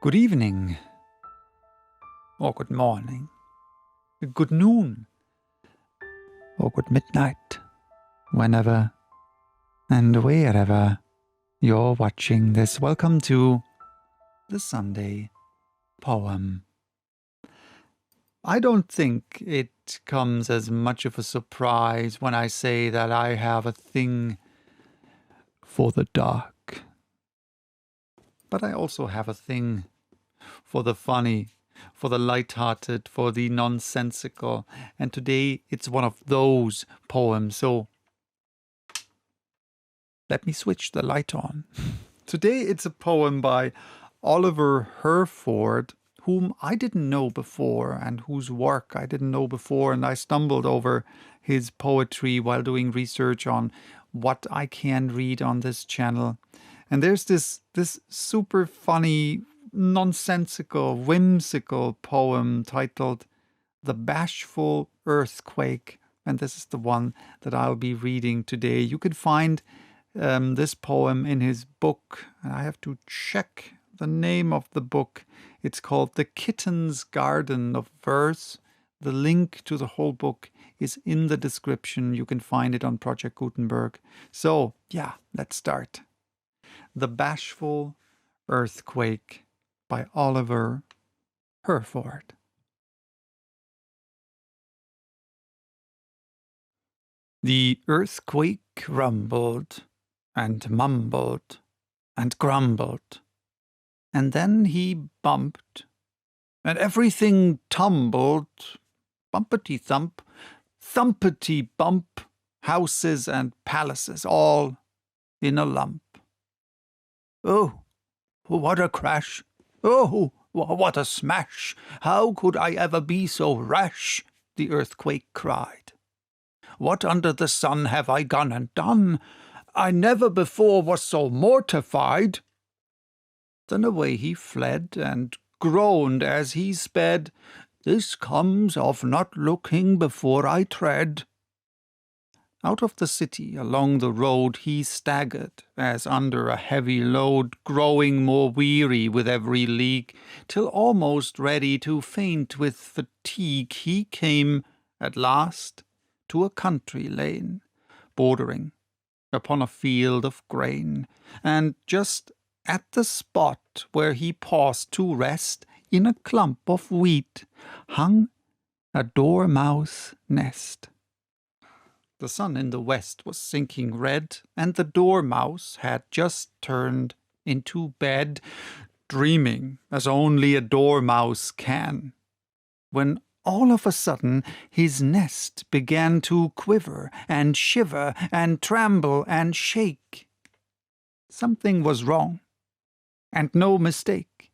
Good evening, or good morning, good noon, or good midnight, whenever and wherever you're watching this. Welcome to the Sunday poem. I don't think it comes as much of a surprise when I say that I have a thing for the dark. But I also have a thing for the funny, for the lighthearted, for the nonsensical. And today it's one of those poems. So let me switch the light on. Today it's a poem by Oliver Herford, whom I didn't know before and whose work I didn't know before. And I stumbled over his poetry while doing research on what I can read on this channel. And there's this super funny, nonsensical, whimsical poem titled The Bashful Earthquake. And this is the one that I'll be reading today. You could find this poem in his book. And I have to check the name of the book. It's called The Kitten's Garden of Verse. The link to the whole book is in the description. You can find it on Project Gutenberg. So, yeah, let's start. The Bashful Earthquake by Oliver Herford. The earthquake rumbled and mumbled and grumbled, and then he bumped, and everything tumbled, bumpety-thump, thumpety-bump, houses and palaces, all in a lump. Oh, what a crash! Oh, what a smash! How could I ever be so rash? The earthquake cried. What under the sun have I gone and done? I never before was so mortified. Then away he fled, and groaned as he sped, This comes of not looking before I tread. Out of the city, along the road, he staggered, as under a heavy load, growing more weary with every league, till almost ready to faint with fatigue, he came, at last, to a country lane, bordering upon a field of grain, and just at the spot where he paused to rest, in a clump of wheat, hung a dormouse nest. The sun in the west was sinking red, and the dormouse had just turned into bed, dreaming as only a dormouse can, when all of a sudden his nest began to quiver and shiver and tremble and shake. Something was wrong, and no mistake.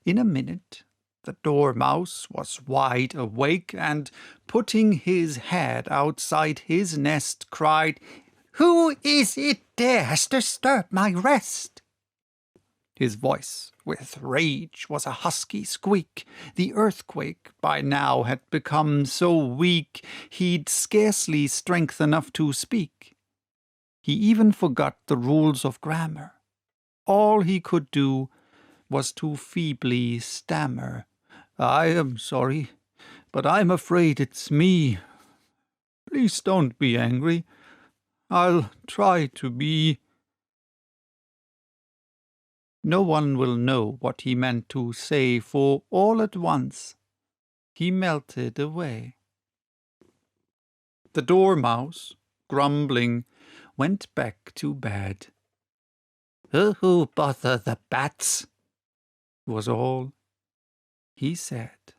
In a minute the dormouse was wide awake, and, putting his head outside his nest, cried, "Who is it dares disturb my rest?" His voice, with rage, was a husky squeak. The earthquake by now had become so weak he'd scarcely strength enough to speak. He even forgot the rules of grammar. All he could do was to feebly stammer, "I am sorry, but I'm afraid it's me. Please don't be angry. I'll try to be." No one will know what he meant to say, for all at once he melted away. The dormouse, grumbling, went back to bed. "Oh, bother the bats," was all he said.